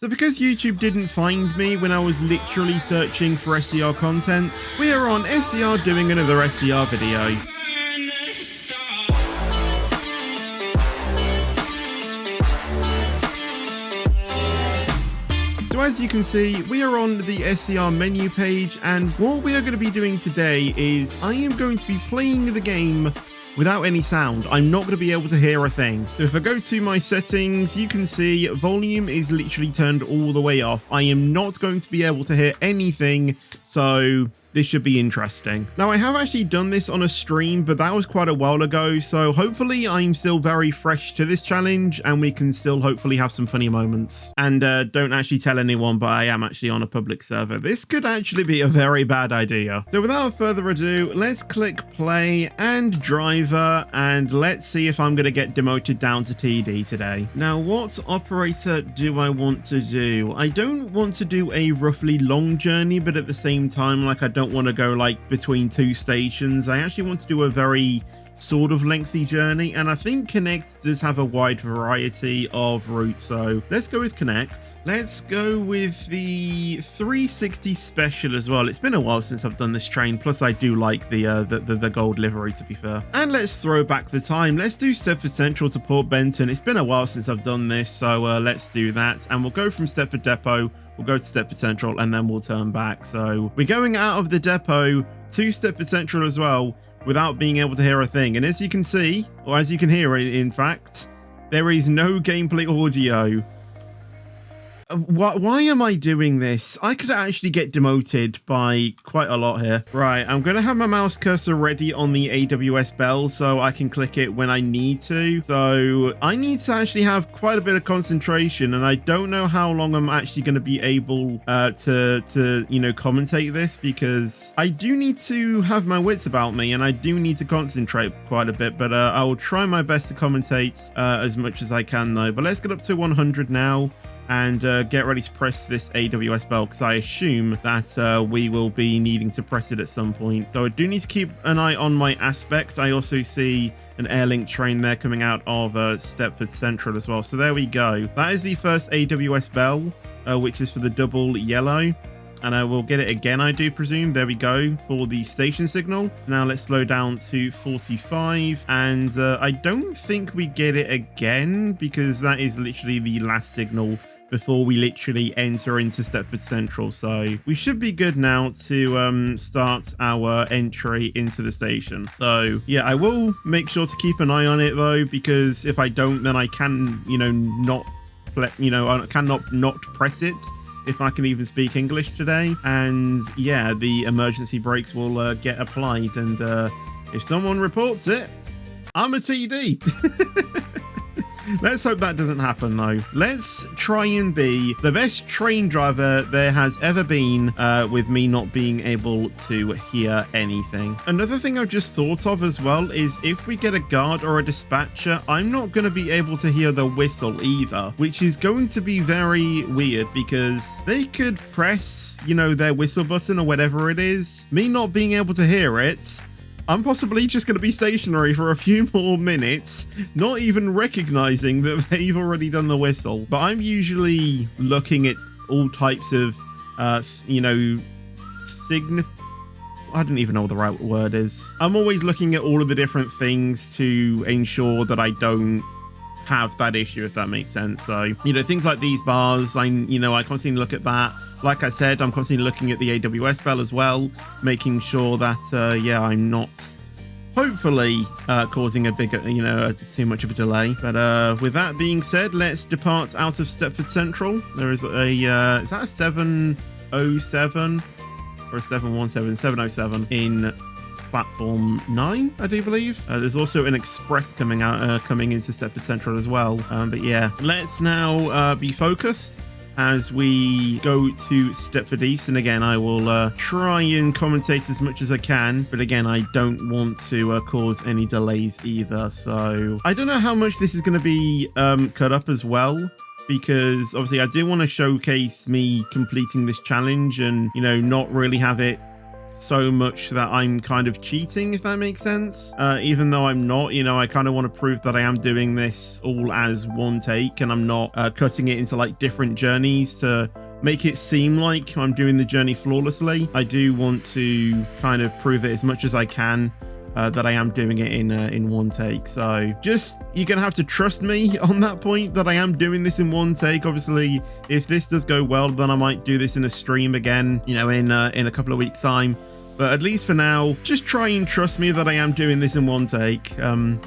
So because YouTube didn't find me when I was literally searching for SCR content, we are on SCR doing another SCR video. So as you can see, we are on the SCR menu page, and what we are going to be doing today is I am going to be playing the game without any sound. I'm not going to be able to hear a thing. So if I go to my settings, you can see volume is literally turned all the way off. I am not going to be able to hear anything, so this should be interesting. Now, I have actually done this on a stream, but that was quite a while ago, so hopefully I'm still very fresh to this challenge and we can still hopefully have some funny moments. And don't actually tell anyone, but I am actually on a public server. This could actually be a very bad idea. So without further ado, let's click play and driver, and let's see if I'm going to get demoted down to TD today. Now, what operator do I want to do? I don't want to do a roughly long journey, but at the same time, like, I don't want to go like between two stations. I actually want to do a very sort of lengthy journey, and I think Connect does have a wide variety of routes, so let's go with Connect. Let's go with the 360 Special as well. It's been a while since I've done this train, plus I do like the gold livery, to be fair. And let's throw back the time. Let's do Stepford Central to Port Benton. It's been a while since I've done this, so let's do that, and we'll go from Stepford Depot. We'll go to Stepford Central and then we'll turn back. So we're going out of the depot to Stepford Central as well without being able to hear a thing. And as you can see, or as you can hear, in fact, there is no gameplay audio. Why am I doing this? I could actually get demoted by quite a lot here. Right, I'm going to have my mouse cursor ready on the AWS bell so I can click it when I need to. So I need to actually have quite a bit of concentration, and I don't know how long I'm actually going to be able to you know, commentate this, because I do need to have my wits about me and I do need to concentrate quite a bit, but I will try my best to commentate as much as I can though. But let's get up to 100 now and get ready to press this AWS bell, because I assume that we will be needing to press it at some point. So I do need to keep an eye on my aspect. I also see an Airlink train there coming out of Stepford Central as well. So there we go. That is the first AWS bell, which is for the double yellow. And I will get it again, I do presume. There we go, for the station signal. So now let's slow down to 45. And I don't think we get it again, because that is literally the last signal before we literally enter into Stepford Central. So we should be good now to start our entry into the station. So yeah, I will make sure to keep an eye on it though, because if I don't, then I can, you know, I cannot not press it, if I can even speak English today. And yeah, the emergency brakes will get applied, and if someone reports it, I'm a TD. Let's hope that doesn't happen though. Let's try and be the best train driver there has ever been, with me not being able to hear anything. Another thing I've just thought of as well is if we get a guard or a dispatcher, I'm not going to be able to hear the whistle either, which is going to be very weird, because they could press, you know, their whistle button or whatever it is. Me not being able to hear it, I'm possibly just going to be stationary for a few more minutes, not even recognizing that they've already done the whistle. But I'm usually looking at all types of, you know, I don't even know what the right word is. I'm always looking at all of the different things to ensure that I don't have that issue, if that makes sense. So, you know, things like these bars, I constantly look at that. Like I said, I'm constantly looking at the AWS bell as well, making sure that yeah, I'm not hopefully causing a bigger, you know, too much of a delay. But with that being said, let's depart out of Stepford Central. There is a is that a 707 or a 717? 707 in platform 9, I do believe. There's also an express coming into Stepford Central as well. But yeah, let's now be focused as we go to Stepford East. And again, I will try and commentate as much as I can, but again, I don't want to cause any delays either. So I don't know how much this is going to be cut up as well, because obviously I do want to showcase me completing this challenge and, you know, not really have it so much that I'm kind of cheating, if that makes sense. Even though I'm not, you know, I kind of want to prove that I am doing this all as one take and I'm not cutting it into like different journeys to make it seem like I'm doing the journey flawlessly. I do want to kind of prove it as much as I can that I am doing it in one take. So just, you're gonna have to trust me on that point that I am doing this in one take. Obviously, if this does go well, then I might do this in a stream again, you know, in a couple of weeks time. But at least for now, just try and trust me that I am doing this in one take.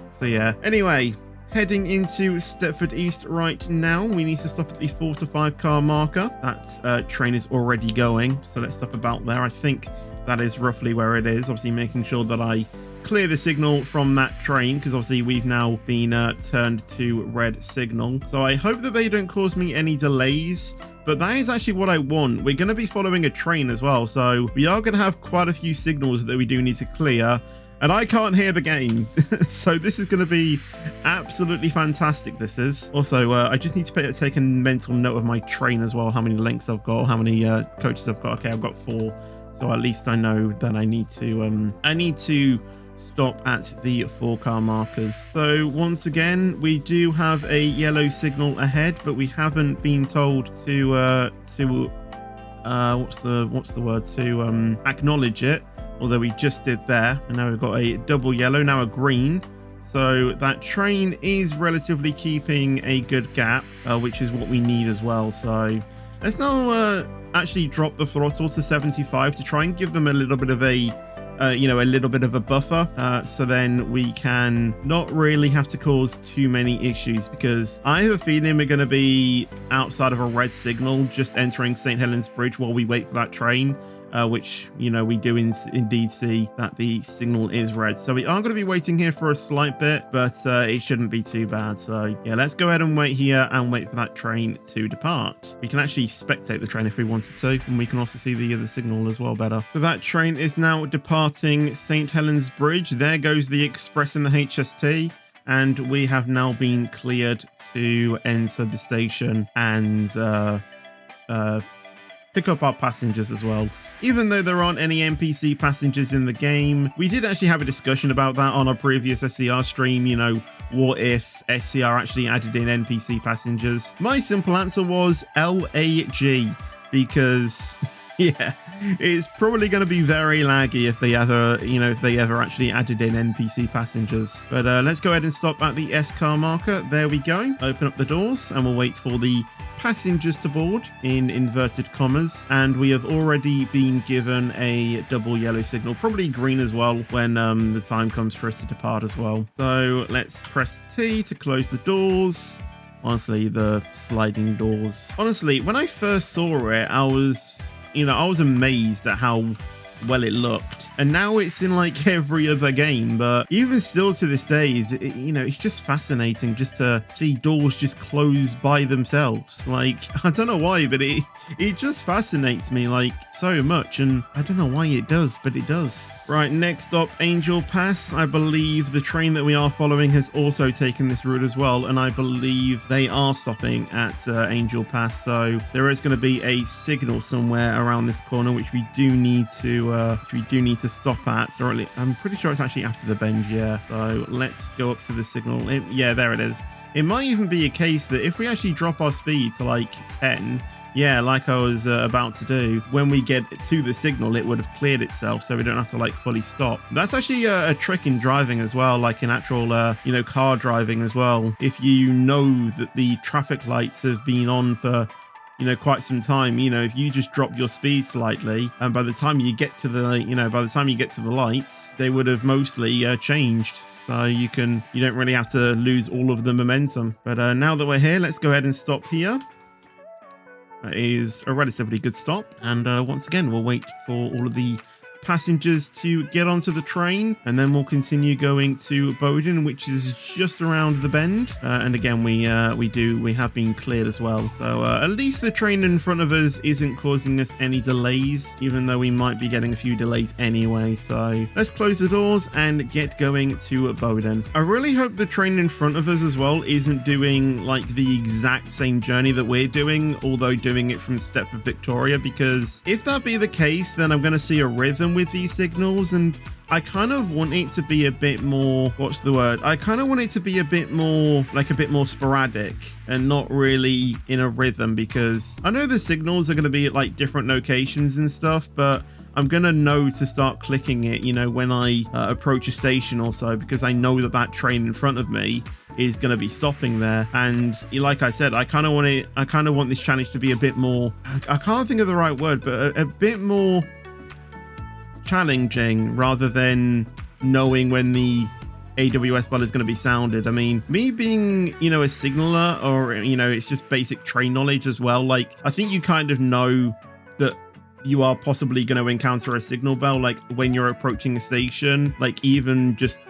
So yeah. Anyway, heading into Stepford East right now. We need to stop at the 4 to 5 car marker. That train is already going, so let's stop about there. I think that is roughly where it is. Obviously making sure that I clear the signal from that train, because obviously we've now been turned to red signal. So I hope that they don't cause me any delays, but that is actually what I want. We're going to be following a train as well, so we are going to have quite a few signals that we do need to clear. And I can't hear the game. So this is going to be absolutely fantastic, this is. Also, I just need to take a mental note of my train as well, how many lengths I've got, how many coaches I've got. Okay, I've got 4. So at least I know that I need to stop at the 4 car markers. So once again, we do have a yellow signal ahead, but we haven't been told to what's the word, to acknowledge it. Although we just did there, and now we've got a double yellow, now a green. So that train is relatively keeping a good gap, which is what we need as well. So let's now actually drop the throttle to 75 to try and give them a little bit of a a little bit of a buffer, so then we can not really have to cause too many issues, because I have a feeling we're going to be outside of a red signal just entering St. Helens Bridge while we wait for that train, which, you know, we do indeed see that the signal is red. So we are going to be waiting here for a slight bit, but it shouldn't be too bad. So yeah, let's go ahead and wait here and wait for that train to depart. We can actually spectate the train if we wanted to, and we can also see the signal as well better. So that train is now departing St. Helens Bridge. There goes the express and the HST. And we have now been cleared to enter the station and pick up our passengers as well. Even though there aren't any NPC passengers in the game, we did actually have a discussion about that on our previous SCR stream. You know, what if SCR actually added in NPC passengers? My simple answer was LAG, because yeah, it's probably going to be very laggy if they ever actually added in NPC passengers. But let's go ahead and stop at the S car marker. There we go. Open up the doors and we'll wait for the passengers to board, in inverted commas, and we have already been given a double yellow signal, probably green as well, when the time comes for us to depart as well. So let's press T to close the doors. Honestly, the sliding doors. Honestly, when I first saw it, I was amazed at how well it looked, and now it's in like every other game. But even still to this day, it's just fascinating just to see doors just close by themselves. Like, I don't know why, but it just fascinates me like so much, and I don't know why it does, but it does. Right, next up, Angel Pass. I believe the train that we are following has also taken this route as well, and I believe they are stopping at Angel Pass. So there is going to be a signal somewhere around this corner, which we do need to stop at. Or I'm pretty sure it's actually after the bend. Yeah. So let's go up to the signal. Yeah, there it is. It might even be a case that if we actually drop our speed to like 10. Yeah, like I was about to do, when we get to the signal, it would have cleared itself, so we don't have to like fully stop. That's actually a trick in driving as well, like in actual, car driving as well. If you know that the traffic lights have been on for, quite some time, if you just drop your speed slightly, and by the time you get to the lights, they would have mostly changed. So you don't really have to lose all of the momentum. But now that we're here, let's go ahead and stop here. That is a relatively good stop, and once again we'll wait for all of the passengers to get onto the train, and then we'll continue going to Bowden, which is just around the bend. And again, we have been cleared as well. So at least the train in front of us isn't causing us any delays, even though we might be getting a few delays anyway. So let's close the doors and get going to Bowden. I really hope the train in front of us as well isn't doing like the exact same journey that we're doing, although doing it from Stepford Victoria, because if that be the case, then I'm going to see a rhythm with these signals, and I kind of want it to be a bit more, what's the word? I kind of want it to be a bit more, like a bit more sporadic and not really in a rhythm, because I know the signals are going to be at like different locations and stuff, but I'm going to know to start clicking it, you know, when I approach a station or so, because I know that that train in front of me is going to be stopping there. And like I said, I kind of want this challenge to be a bit more, I can't think of the right word, but a bit more challenging rather than knowing when the AWS bell is going to be sounded. I mean, me being, you know, a signaler, or, you know, it's just basic train knowledge as well. Like, I think you kind of know that you are possibly going to encounter a signal bell, like when you're approaching a station, like even just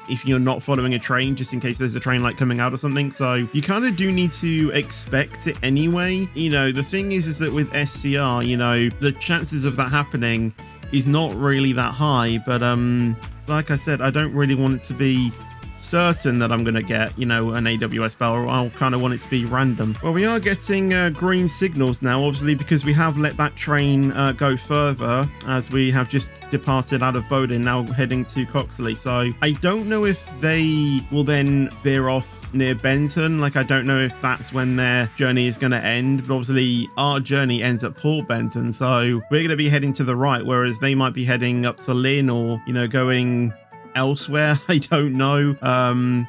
if you're not following a train, just in case there's a train like coming out or something. So you kind of do need to expect it anyway. You know, the thing is that with SCR, you know, the chances of that happening is not really that high, but like I said, I don't really want it to be certain that I'm gonna get, you know, an AWS bell, or I'll kind of want it to be random. Well, we are getting green signals now, obviously, because we have let that train go further, as we have just departed out of Bowdoin, now heading to Coxley. So I don't know if they will then veer off near Benton. Like, I don't know if that's when their journey is going to end, but obviously our journey ends at Port Benton, so we're going to be heading to the right, whereas they might be heading up to Lynn, or, you know, going elsewhere. I don't know,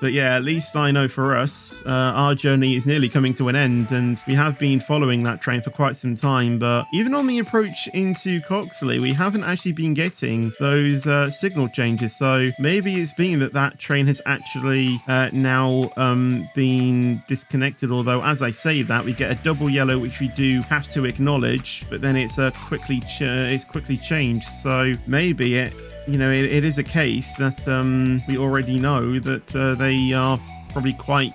but yeah, at least I know for us, our journey is nearly coming to an end, and we have been following that train for quite some time. But even on the approach into Coxley, we haven't actually been getting those signal changes, so maybe it's been that train has actually now been disconnected. Although, as I say that, we get a double yellow, which we do have to acknowledge, but then it's quickly changed. So maybe it is a case that we already know that they are probably quite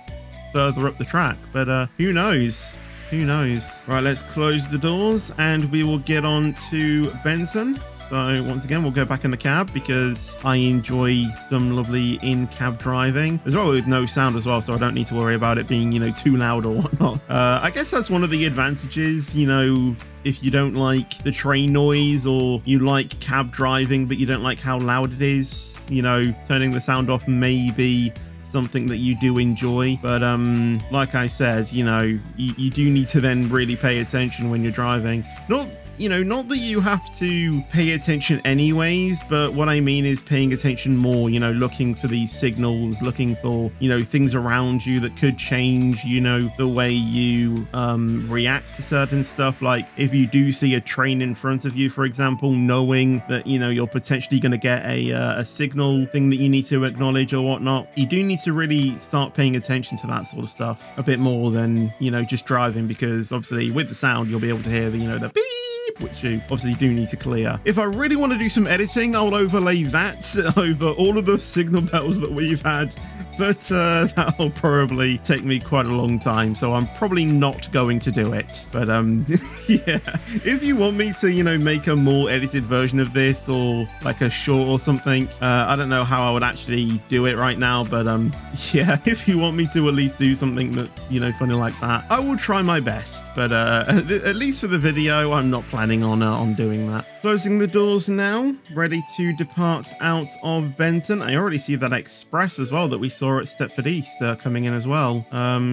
further up the track, but who knows? Right, let's close the doors and we will get on to Benton. So once again, we'll go back in the cab because I enjoy some lovely in-cab driving as well, with no sound as well, so I don't need to worry about it being, you know, too loud or whatnot. I guess that's one of the advantages, you know, if you don't like the train noise, or you like cab driving but you don't like how loud it is, you know, turning the sound off may be something that you do enjoy. But like I said, you know, you do need to then really pay attention when you're driving. Not that you have to pay attention anyways, but what I mean is paying attention more, you know, looking for these signals, looking for, you know, things around you that could change, you know, the way you react to certain stuff. Like if you do see a train in front of you, for example, knowing that, you know, you're potentially going to get a signal thing that you need to acknowledge or whatnot, you do need to really start paying attention to that sort of stuff a bit more than, you know, just driving, because obviously with the sound, you'll be able to hear the, you know, the beep, which you obviously do need to clear. If I really want to do some editing, I'll overlay that over all of the signal bells that we've had, but that'll probably take me quite a long time, so I'm probably not going to do it. But yeah, if you want me to, you know, make a more edited version of this, or like a short or something, I don't know how I would actually do it right now, but yeah, if you want me to at least do something that's, you know, funny like that, I will try my best. But at least for the video, I'm not planning on doing that. Closing the doors now, ready to depart out of Benton. I already see that express as well that we saw at Stepford East coming in as well.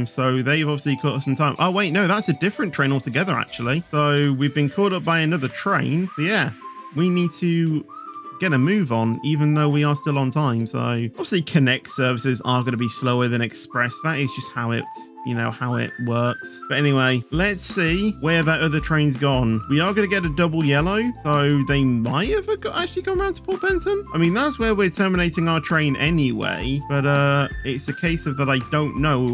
So they've obviously caught us some time. Oh wait, no, that's a different train altogether actually. So we've been caught up by another train. So yeah, we need to get a move on, even though we are still on time. So obviously Connect services are going to be slower than Express. That is just how it, you know, how it works. But anyway, let's see where that other train's gone. We are going to get a double yellow, so they might have actually gone around to Port Benton. I mean, that's where we're terminating our train anyway, but it's a case of that I don't know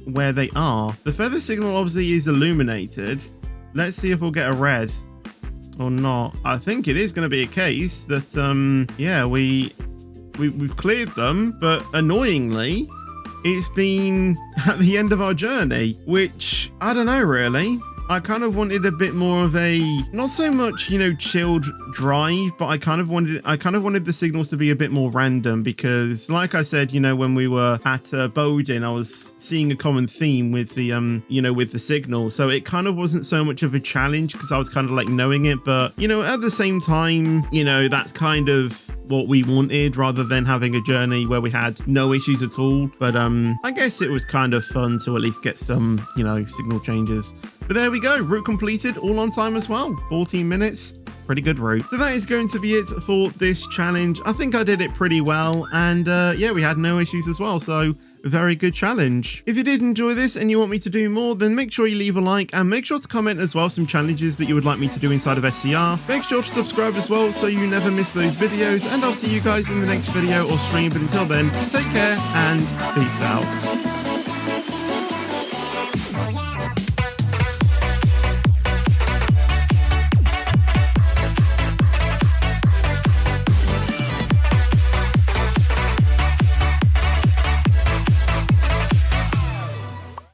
where they are. The feather signal obviously is illuminated. Let's see if we'll get a red or not. I think it is going to be a case that yeah, we've cleared them, but annoyingly it's been at the end of our journey, which I don't know really. I kind of wanted a bit more of a, not so much, you know, chilled drive, but I kind of wanted the signals to be a bit more random because, like I said, you know, when we were at Bowden, I was seeing a common theme with the, you know, with the signal. So it kind of wasn't so much of a challenge because I was kind of like knowing it, but, you know, at the same time, you know, that's kind of what we wanted rather than having a journey where we had no issues at all. But I guess it was kind of fun to at least get some, you know, signal changes. But there we go, route completed, all on time as well, 14 minutes. Pretty good route. So that is going to be it for this challenge. I think I did it pretty well, and yeah, we had no issues as well, so very good challenge. If you did enjoy this and you want me to do more, then make sure you leave a like and make sure to comment as well some challenges that you would like me to do inside of SCR. Make sure to subscribe as well so you never miss those videos, and I'll see you guys in the next video or stream. But until then, take care and peace out.